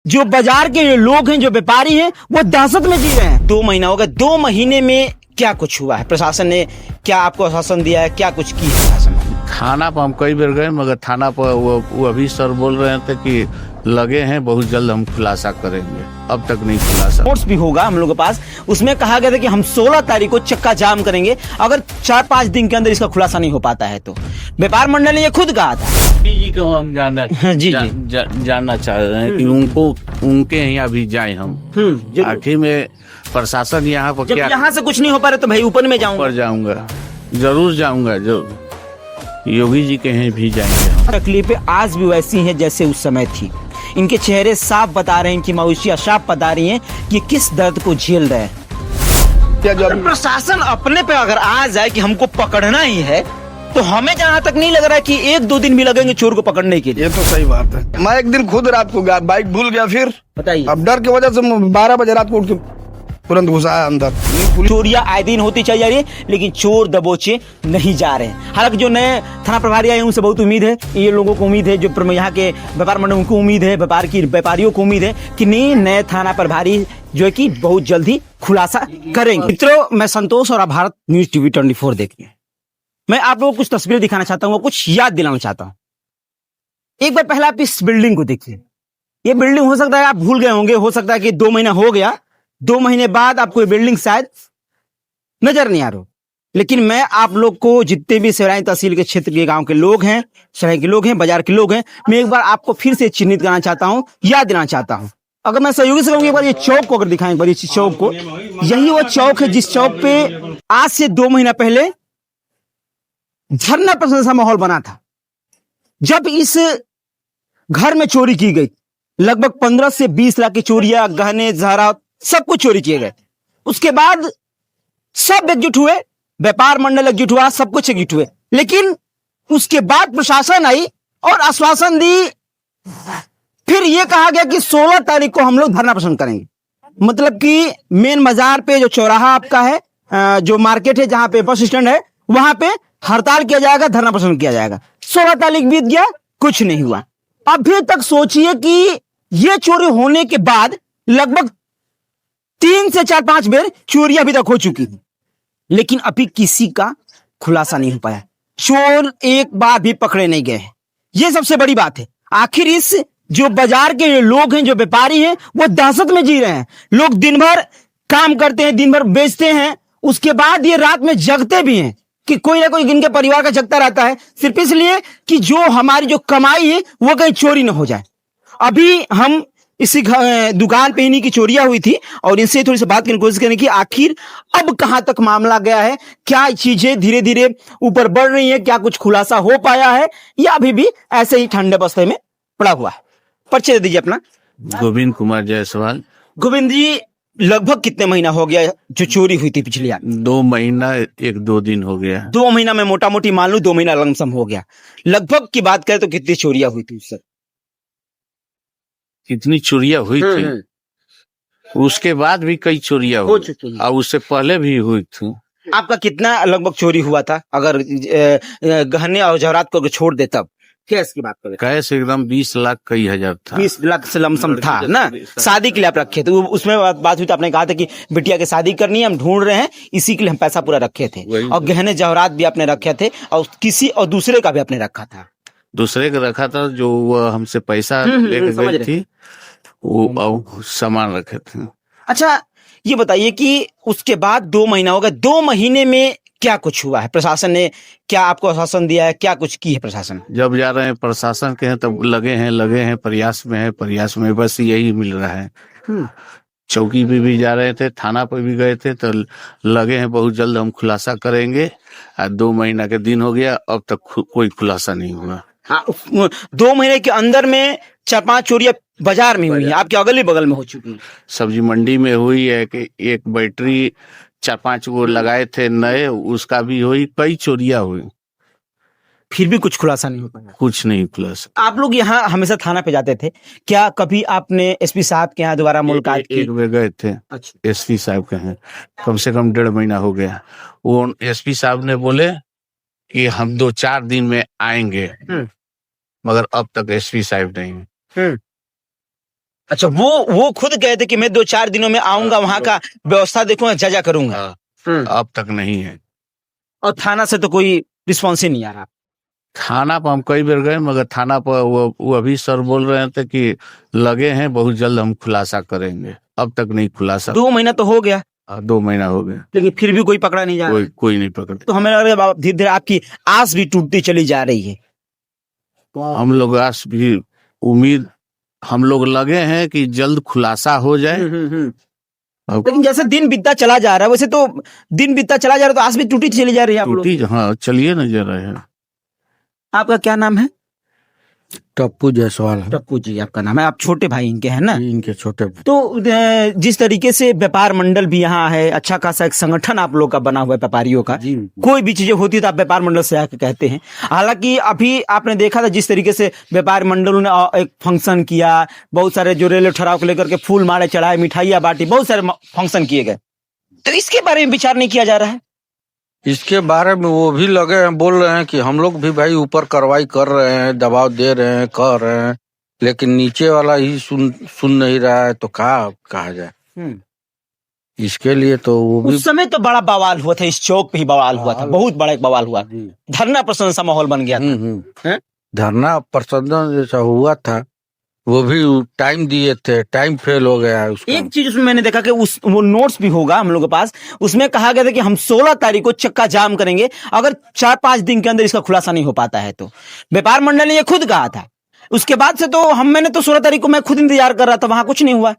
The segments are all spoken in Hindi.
जो बाजार के लोग हैं, जो व्यापारी हैं, वो दहशत में जी रहे हैं। 2 महीना हो गया, 2 महीने में क्या कुछ हुआ है? प्रशासन ने क्या आपको आश्वासन दिया है? क्या कुछ की है प्रशासन ने? थाना पर हम कई बार गए, मगर थाना पर वो अभी सर बोल रहे थे कि लगे हैं, बहुत जल्द हम खुलासा करेंगे। अब तक नहीं खुलासा। नोट्स भी होगा हम लोग के पास, उसमें कहा गया था कि हम 16 तारीख को चक्का जाम करेंगे अगर 4-5 दिन के अंदर इसका खुलासा नहीं हो पाता है तो। व्यापार मंडल ने ये खुद कहा था। जी को हम जानना चाह रहे हैं कि उनके यहाँ भी जाए हम। आखिर में प्रशासन यहाँ पर क्या, यहाँ से कुछ नहीं हो पा रहा तो भाई ऊपर में जाऊंगा। ऊपर जाऊंगा, जरूर जाऊंगा, जो योगी जी के यहाँ भी जाएंगे। तकलीफें आज भी वैसी हैं जैसे उस समय थी। इनके चेहरे साफ बता रहे हैं कि मायूसियां साफ बता रही हैं कि किस दर्द को झेल रहे हैं। अगर प्रशासन अपने पे अगर आ जाए कि हमको पकड़ना ही है, तो हमें जहाँ तक नहीं लग रहा है कि 1-2 दिन भी लगेंगे चोर को पकड़ने के लिए। ये तो सही बात है। मैं एक दिन खुद रात को बाइक भूल गया, फिर बताइए। अब डर की वजह से 12 बजे रात को उठ के तुरंत घुसाया अंदर। चोरियां आए दिन होती चली जा रही है, लेकिन चोर दबोचे नहीं जा रहे हैं। हालांकि जो नए थाना प्रभारी आए उनसे बहुत उम्मीद है, ये लोगों को उम्मीद है, जो यहाँ के व्यापार मंडल उनको उम्मीद है, व्यापारियों को उम्मीद है कि नए थाना प्रभारी जो है कि बहुत जल्दी खुलासा करेंगे। मित्रों, मैं संतोष और आप भारत न्यूज टीवी 24 देखिए। मैं आप लोगों को कुछ तस्वीरें दिखाना चाहता हूँ, कुछ याद दिलाना चाहता हूँ। एक बार पहले आप इस बिल्डिंग को देखिए। ये बिल्डिंग हो सकता है आप भूल गए होंगे, हो सकता है कि 2 महीना हो गया, 2 महीने बाद आपको ये बिल्डिंग शायद नजर नहीं आ रहा, लेकिन मैं आप लोग को जितने भी सेवराई तहसील के क्षेत्र के गांव के लोग हैं, शहर के लोग हैं, बाजार के लोग हैं, मैं एक बार आपको फिर से चिन्हित करना चाहता हूं, याद दिलाना चाहता हूं। अगर मैं सहयोगी से कहूंगा एक बार ये चौक को अगर दिखाएं, एक बार इस चौक को, यही वो चौक है जिस चौक पे आज से 2 महीना पहले धरना प्रदर्शन सा माहौल बना था। जब इस घर में चोरी की गई, लगभग 15 से 20 लाख की चोरियां, गहने, जहरात सब कुछ चोरी किए गए। उसके बाद सब एकजुट हुए, व्यापार मंडल एकजुट हुआ, सब कुछ एकजुट हुए, लेकिन उसके बाद प्रशासन आई और आश्वासन दी। फिर यह कहा गया कि 16 तारीख को हम लोग धरना प्रदर्शन करेंगे। मतलब कि मेन बाजार पे जो चौराहा आपका है, जो मार्केट है, जहां पे बस स्टैंड है, वहां पे हड़ताल किया जाएगा, धरना प्रदर्शन किया जाएगा। 16 तारीख बीत गया, कुछ नहीं हुआ। अभी तक सोचिए कि यह चोरी होने के बाद लगभग 3 से 4-5 बार चोरियां अभी तक हो चुकी हैं, लेकिन अभी किसी का खुलासा नहीं हो पाया। चोर एक बार भी पकड़े नहीं गए हैं। यह सबसे बड़ी बात है। आखिर इस जो बाजार के लोग हैं, जो व्यापारी हैं, वो दहशत में जी रहे हैं। लोग दिन भर काम करते हैं, दिन भर बेचते हैं, उसके बाद ये रात में जगते भी हैं कि कोई ना कोई इनके परिवार का जगता रहता है, सिर्फ इसलिए कि जो हमारी जो कमाई है वो कहीं चोरी ना हो जाए। अभी हम इसी दुकान पे इन्हीं की चोरियां हुई थी और इनसे थोड़ी सी बात करने की कोशिश करें कि आखिर अब कहां तक मामला गया है, क्या चीजें धीरे धीरे ऊपर बढ़ रही हैं, क्या कुछ खुलासा हो पाया है, या अभी भी ऐसे ही ठंडे बस्ते में पड़ा हुआ है। परिचय दे दीजिए अपना। गोविंद कुमार जायसवाल। गोविंद जी, लगभग कितने महीना हो गया जो चोरी हुई थी पिछली? 2 महीना 1-2 दिन हो गया। 2 महीना में मोटा मोटी मान लू 2 महीना लमसम हो गया। लगभग की बात करें तो कितनी चोरियां हुई थी सर? कितनी चोरियां हुई थी, उसके बाद भी कई चोरियां हो हुई चुकी हैं। और उससे पहले भी हुई थी। आपका कितना लगभग चोरी हुआ था अगर गहने और जवाहरात को छोड़ दे तब? कैश की बात करें, कैश एकदम 20 लाख कई हजार था। 20 लाख से लमसम था ना। शादी के लिए आप रखे थे, उसमें बात हुई तो आपने कहा था कि बिटिया की शादी करनी है, हम ढूंढ रहे हैं, इसी के लिए हम पैसा पूरा रखे थे। और गहने जवाहरात भी आपने रखे थे और किसी और दूसरे का भी आपने रखा था। दूसरे का रखा था, जो वो हमसे पैसा लेके गई थी, वो सामान रखे थे। अच्छा, ये बताइए कि उसके बाद 2 महीना हो गया, 2 महीने में क्या कुछ हुआ है? प्रशासन ने क्या आपको आश्वासन दिया है? क्या कुछ की है प्रशासन? जब जा रहे हैं प्रशासन के हैं तब लगे हैं, प्रयास में बस यही मिल रहा है। चौकी पे भी जा रहे थे, थाना पे भी गए थे, तो लगे हैं बहुत जल्द हम खुलासा करेंगे। 2 महीना के दिन हो गया, अब तक कोई खुलासा नहीं हुआ। हाँ, 2 महीने के अंदर में 4-5 चोरियां बाजार में हुई है, आपके अगल बगल में हो चुकी है। सब्जी मंडी में हुई है कि एक बैटरी 4-5 वो लगाए थे नए, उसका भी हुई, कई चोरियां हुई, फिर भी कुछ खुलासा नहीं हो पाया। कुछ नहीं खुलासा। आप लोग यहाँ हमेशा थाना पे जाते थे, क्या कभी आपने एसपी साहब के यहाँ दोबारा मुलाकात की? एक बार गए थे। अच्छा। एसपी साहब के हैं, कम से कम 1.5 महीना हो गया। वो एसपी साहब ने बोले कि हम 2-4 दिन में आएंगे, मगर अब तक एसपी साहब नहीं। अच्छा, वो खुद गए थे कि मैं 2-4 दिनों में आऊंगा, वहां का व्यवस्था देखूंगा, जांच करूंगा। हाँ, अब तक नहीं है। और थाना से तो कोई रिस्पॉन्स ही नहीं आ रहा। थाना पर हम कई बार गए, मगर थाना पर वो अभी सर बोल रहे थे कि लगे हैं, बहुत जल्द हम खुलासा करेंगे। अब तक नहीं खुलासा। 2 महीना तो हो गया, 2 महीना हो गया, लेकिन फिर भी कोई पकड़ा नहीं जा रहा। कोई नहीं पकड़े। तो हमें लग रहा है धीरे धीरे आपकी आस भी टूटती चली जा रही है। हम लोग आस भी उम्मीद हम लोग लगे हैं कि जल्द खुलासा हो जाए। अब लेकिन जैसे दिन बीतता चला जा रहा है, वैसे तो दिन बीतता चला जा रहा है, तो आस भी टूटी चली जा रही है आप लोग। टूटी, हाँ, चलिए न जरा है। आपका क्या नाम है? टप्पू जायसवाल है। टप्पू जी आपका नाम है, आप छोटे भाई इनके हैं ना? इनके छोटे। तो जिस तरीके से व्यापार मंडल भी यहाँ है, अच्छा खासा एक संगठन आप लोग का बना हुआ है व्यापारियों का, जी। कोई भी चीजें होती है तो आप व्यापार मंडल से आके कहते हैं। हालांकि अभी आपने देखा था जिस तरीके से व्यापार मंडल ने एक फंक्शन किया, बहुत सारे जो रेलवे ठहराव को लेकर के फूल माले चढ़ाए, मिठाइयाँ बांटी, बहुत सारे फंक्शन किए गए, तो इसके बारे में विचार नहीं किया जा रहा है? इसके बारे में वो भी लगे हैं, बोल रहे हैं कि हम लोग भी भाई ऊपर कार्रवाई कर रहे हैं, दबाव दे रहे हैं, कह रहे हैं, लेकिन नीचे वाला ही सुन नहीं रहा है, तो कहा जाए। इसके लिए तो वो भी उस समय तो बड़ा बवाल हुआ था, इस चौक पे ही बवाल हुआ था, बहुत बड़ा एक बवाल हुआ, धरना प्रदर्शन सा माहौल बन गया था। धरना प्रदर्शन जैसा हुआ था, वो भी टाइम दिए थे, टाइम फेल हो गया है उसका। एक चीज उसमें मैंने देखा कि वो नोट्स भी होगा हम लोग के पास, उसमें कहा गया था कि हम 16 तारीख को चक्का जाम करेंगे, अगर 4-5 दिन के अंदर इसका खुलासा नहीं हो पाता है तो। व्यापार मंडल ने ये खुद कहा था। उसके बाद से तो मैंने तो 16 तारीख को मैं खुद इंतजार कर रहा था, वहां कुछ नहीं हुआ।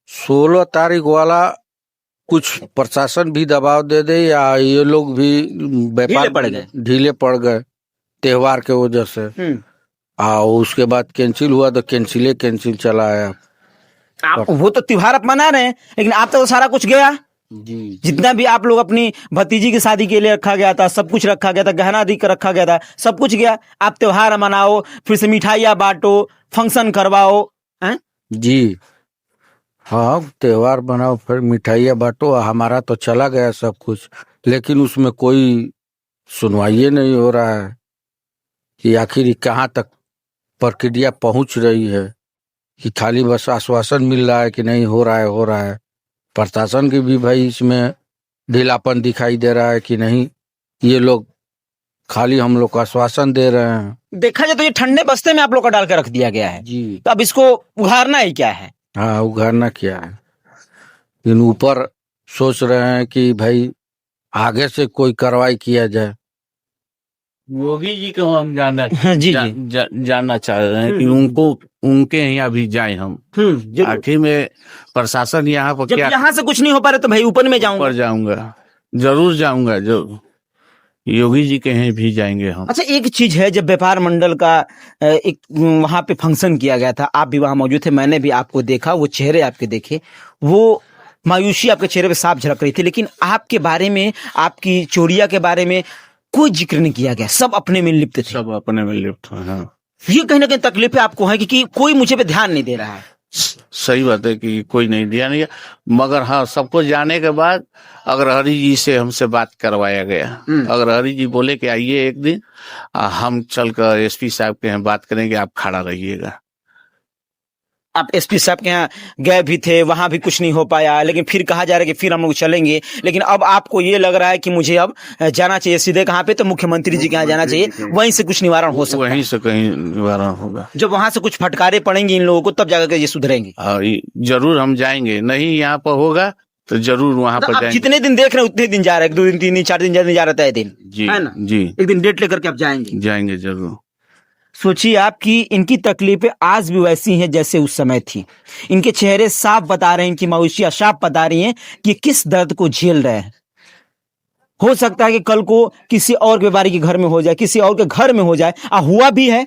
16 तारीख वाला कुछ प्रशासन भी दबाव दे दे या ये लोग भी ढीले पड़ गए त्योहार के वजह से। उसके बाद कैंसिल हुआ तो कैंसिल चला आया। वो तो त्योहार आप मना रहे हैं, लेकिन आप तो सारा कुछ गया जी। जितना भी आप लोग अपनी भतीजी की शादी के लिए रखा गया था, सब कुछ रखा गया था, गहना अधिक रखा गया था, सब कुछ गया। आप त्योहार मनाओ, फिर से मिठाइयाँ बांटो, फंक्शन करवाओ, हैं? जी हाँ, त्योहार बनाओ, फिर मिठाइयाँ बांटो, हमारा तो चला गया सब कुछ, लेकिन उसमें कोई सुनवाई नहीं हो रहा है कि आखिर कहाँ तक प्रक्रिया पहुंच रही है, कि खाली बस आश्वासन मिल रहा है कि नहीं हो रहा है। प्रशासन की भी भाई इसमें ढीलापन दिखाई दे रहा है कि नहीं, ये लोग खाली हम लोग को आश्वासन दे रहे हैं। देखा जाए तो ये ठंडे बस्ते में आप लोग का डाल के रख दिया गया है जी। तो अब इसको उघारना ही क्या है? हाँ, उघारना क्या है, लेकिन ऊपर सोच रहे हैं कि भाई आगे से कोई कार्रवाई किया जाए। योगी जी को हम जानना जानना चाह रहे हैं कि उनके यहाँ भी जाए हम। आखिर में प्रशासन यहाँ पर जब क्या, यहाँ से कुछ नहीं हो पा रहा तो भाई ऊपर में जाऊंगा। ऊपर जाऊंगा, जरूर जाऊंगा, जो योगी जी के यहाँ भी जाएंगे हम। अच्छा, एक चीज है, जब व्यापार मंडल का एक वहां पे फंक्शन किया गया था, आप भी वहां मौजूद थे, मैंने भी आपको देखा, वो चेहरे आपके देखे, वो मायूसी आपके चेहरे पे साफ झलक रही थी, लेकिन आपके बारे में, आपकी चोरिया के बारे में कोई जिक्र नहीं किया गया, सब अपने में लिप्त थे। सब अपने में लिप्त हैं। हाँ। ये कहीं ना कहीं तकलीफ आपको है कि कोई मुझे पे ध्यान नहीं दे रहा है। सही बात है कि कोई नहीं दिया नहीं, मगर हाँ, सबको जाने के बाद अग्रहरी जी से हमसे बात करवाया गया। अग्रहरी जी बोले कि आइए एक दिन, हम चलकर एसपी साहब के यहाँ बात करेंगे, आप खड़ा रहिएगा। आप एसपी साहब के यहाँ गए भी थे, वहां भी कुछ नहीं हो पाया, लेकिन फिर कहा जा रहा है कि फिर हम लोग चलेंगे, लेकिन अब आपको ये लग रहा है कि मुझे अब जाना चाहिए सीधे कहाँ पे, तो मुख्यमंत्री जी के यहाँ जाना चाहिए, वहीं से कुछ निवारण हो सकता है। वहीं से कहीं निवारण होगा। जब वहां से कुछ फटकारे पड़ेंगे इन लोगों को, तब जाकर ये सुधरेंगे। जरूर हम जाएंगे, नहीं यहाँ पर होगा तो जरूर वहाँ पर जाएंगे। जितने दिन देख रहे हैं उतने दिन जा रहे हैं, 2 दिन 3 दिन 4 दिन जा रहा है दिन, जी है ना? जी, एक दिन डेट लेकर के आप जाएंगे जरूर। सोचिए आप कि इनकी तकलीफें आज भी वैसी हैं जैसे उस समय थी। इनके चेहरे साफ बता रहे हैं कि मायूसियां साफ बता रही हैं कि किस दर्द को झेल रहे हैं। हो सकता है कि कल को किसी और व्यापारी के घर में हो जाए, किसी और के घर में हो जाए, हुआ भी है।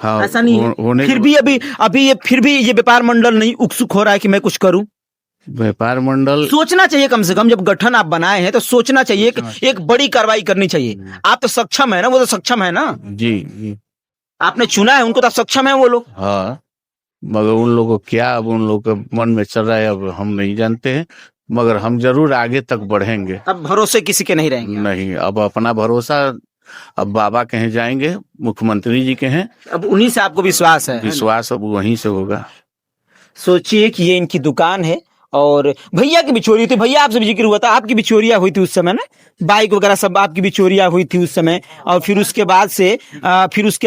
हाँ, ऐसा नहीं है, फिर भी ये व्यापार मंडल नहीं उत्सुक हो रहा है कि मैं कुछ करूं। व्यापार मंडल सोचना चाहिए, कम से कम जब गठन आप बनाए हैं तो सोचना चाहिए कि एक बड़ी कार्रवाई करनी चाहिए। आप तो सक्षम है ना, वो तो सक्षम है ना। जी, आपने चुना है उनको, तो सक्षम है वो लोग। हाँ, मगर उन लोगों को क्या, अब उन लोगों के मन में चल रहा है, अब हम नहीं जानते हैं, मगर हम जरूर आगे तक बढ़ेंगे। अब भरोसे किसी के नहीं रहेंगे। नहीं, अब अपना भरोसा अब बाबा के हैं जाएंगे, मुख्यमंत्री जी के हैं, अब उन्हीं से आपको विश्वास है। विश्वास अब वहीं से होगा। सोचिए कि ये इनकी दुकान है और भैया की भी चोरी हुई थी। भैया आपसे भी जिक्र हुआ था, आपकी भी चोरियां हुई थी उस समय ना, बाइक वगैरह सब आपकी भी चोरियां हुई थी उस समय। और फिर उसके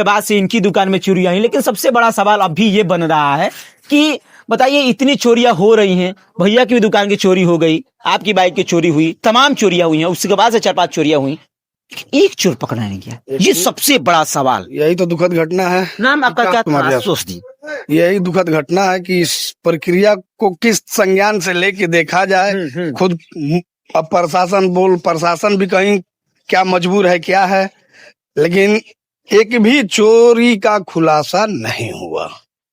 बाद से इनकी दुकान में चोरियां हुई। लेकिन सबसे बड़ा सवाल अभी ये बन रहा है कि बताइए, इतनी चोरियां हो रही हैं, भैया की भी दुकान की चोरी हो गई, आपकी बाइक की चोरी हुई, तमाम चोरियां हुई हैं, उसके बाद से 4-5 चोरियां हुई, एक चोर पकड़ा नहीं गया। ये सबसे बड़ा सवाल। यही तो दुखद घटना है। नाम आपका क्या तुम्हारे था? सोचती यही दुखद घटना है कि इस प्रक्रिया को किस संज्ञान से लेके देखा जाए। खुद अब प्रशासन भी कहीं क्या मजबूर है क्या है, लेकिन एक भी चोरी का खुलासा नहीं हुआ।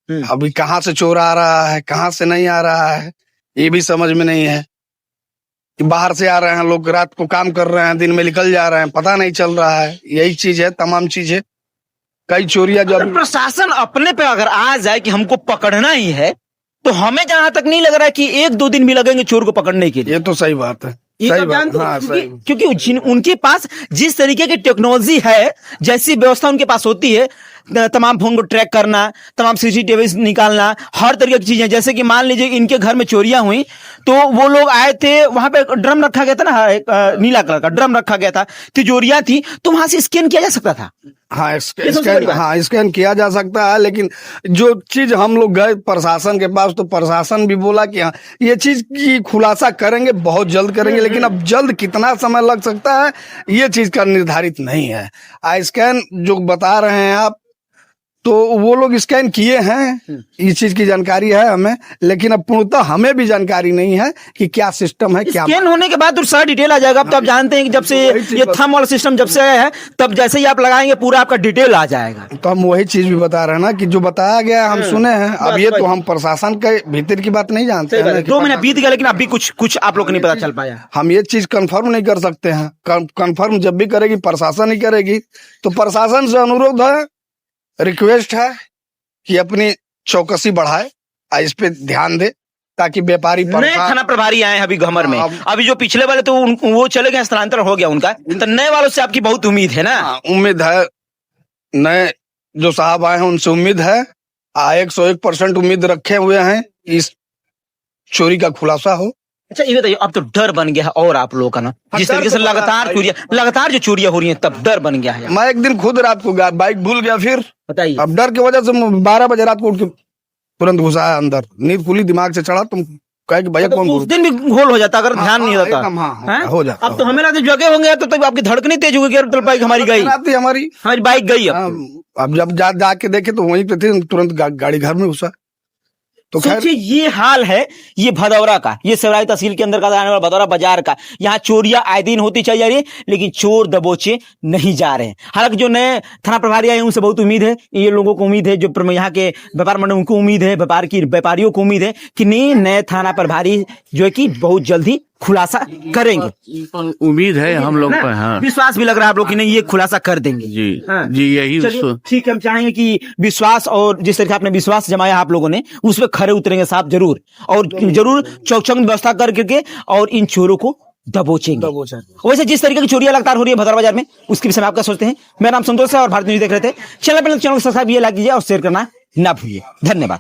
अभी कहाँ से चोर आ रहा है, कहाँ से नहीं आ रहा है, ये भी समझ में नहीं है। बाहर से आ रहे हैं लोग, रात को काम कर रहे हैं, दिन में निकल जा रहे हैं, पता नहीं चल रहा है। यही चीज है, तमाम चीज है। कई चोरियां जो प्रशासन अपने पे अगर आ जाए कि हमको पकड़ना ही है, तो हमें जहां तक नहीं लग रहा है कि 1-2 दिन भी लगेंगे चोर को पकड़ने के लिए। ये तो सही बात है। ये सही तो बात, जानते हो, हाँ, सही। क्योंकि उनके पास जिस तरीके की टेक्नोलॉजी है, जैसी व्यवस्था उनके पास होती है, तमाम फोन को ट्रैक करना, तमाम सीसीटीवी निकालना, हर तरीके की चीजें। जैसे कि मान लीजिए इनके घर में चोरियां हुई, तो वो लोग आए थे, वहां पे ड्रम रखा गया था ना, एक नीला कलर का ड्रम रखा गया था, तिजोरियां थी, तो वहां से स्कैन किया जा सकता था। हाँ, स्कैन किया जा सकता है। लेकिन जो चीज हम लोग गए प्रशासन के पास, तो प्रशासन भी बोला कि हाँ, ये चीज की खुलासा करेंगे, बहुत जल्द करेंगे। लेकिन अब जल्द कितना समय लग सकता है, ये चीज का निर्धारित नहीं है। स्कैन जो बता रहे हैं आप, तो वो लोग स्कैन किए हैं, इस चीज की जानकारी है हमें। लेकिन अब पूर्णतः हमें भी जानकारी नहीं है कि क्या सिस्टम है, क्या स्कैन होने के बाद तो सारा डिटेल आ जाएगा। अब तो आप जानते हैं कि जब से ये थंब वाला सिस्टम जब से आया है, तब जैसे ही आप लगाएंगे पूरा आपका डिटेल आ जाएगा। तो हम वही चीज भी बता रहे हैं ना, कि जो बताया गया है हम सुने हैं। अब ये तो हम प्रशासन के भीतर की बात नहीं जानते हैं। 2 महीना बीत गया, लेकिन अभी कुछ आप लोग को नहीं पता चल पाया। हम ये चीज कंफर्म नहीं कर सकते हैं। कंफर्म जब भी करेगी प्रशासन ही करेगी। तो प्रशासन से अनुरोध है, रिक्वेस्ट है कि अपनी चौकसी बढ़ाए, इस पे ध्यान दे, ताकि व्यापारी नए थाना प्रभारी आए हैं अभी घमर में। अभी जो पिछले वाले तो वो चले गए, स्थानांतरण हो गया उनका, तो नए वालों से आपकी बहुत उम्मीद है ना? उम्मीद है, नए जो साहब आए हैं उनसे उम्मीद है, 101% उम्मीद रखे हुए हैं इस चोरी का खुलासा हो। अच्छा ये बताइए, अब तो डर बन गया है और आप लोगों का ना, जिस तरीके से लगातार जो चोरियां हो रही हैं, तब डर बन गया है। मैं एक दिन खुद रात को बाइक भूल गया, फिर बताइए। अब डर की वजह से 12 बजे रात को उठ के तुरंत घुसा है अंदर। नींद खुली, दिमाग से चढ़ा, तुम कहे कि भैया कौन? उस दिन भी घोल हो जाता अगर ध्यान नहीं होता। हो जाता। अब तो हमें लगता है जगह होंगे तो आपकी धड़कनी तेज होगी, बाइक हमारी गई, हमारी बाइक गई। अब जब जाके देखे तो वहीं पे थे, तुरंत गाड़ी घर में घुसा। तो सोचिए ये हाल है, ये भदौरा का, ये सिवराई तहसील के अंदर का आने वाला भदौरा बाजार का। यहाँ चोरियां आए दिन होती चली जा रही है, लेकिन चोर दबोचे नहीं जा रहे हैं। हालांकि जो नए थाना प्रभारी आए उनसे बहुत उम्मीद है, ये लोगों को उम्मीद है, जो यहाँ के व्यापार मंडल उनको उम्मीद है, व्यापारियों को उम्मीद है कि नए थाना प्रभारी जो है कि बहुत जल्दी खुलासा करेंगे। उम्मीद है हम लोग पर। हाँ, विश्वास भी लग रहा है आप लोग की नहीं, ये खुलासा कर देंगे। जी हाँ। जी, यही ठीक है। हम चाहेंगे कि विश्वास, और जिस तरह आपने विश्वास जमाया आप लोगों ने, उस पर खरे उतरेंगे साहब जरूर, और जरूर चौकचंद व्यवस्था करके और इन चोरों को दबोचेंगे। वैसे जिस तरीके की चोरियां लगातार हो रही है भदौरा बाजार में, उसके विषय में आप क्या सोचते हैं? मेरा नाम संतोष है और भारत न्यूज देख रहे थे। चैनल को सब्सक्राइब, ये लाइक कीजिए और शेयर करना ना भूलिए। धन्यवाद।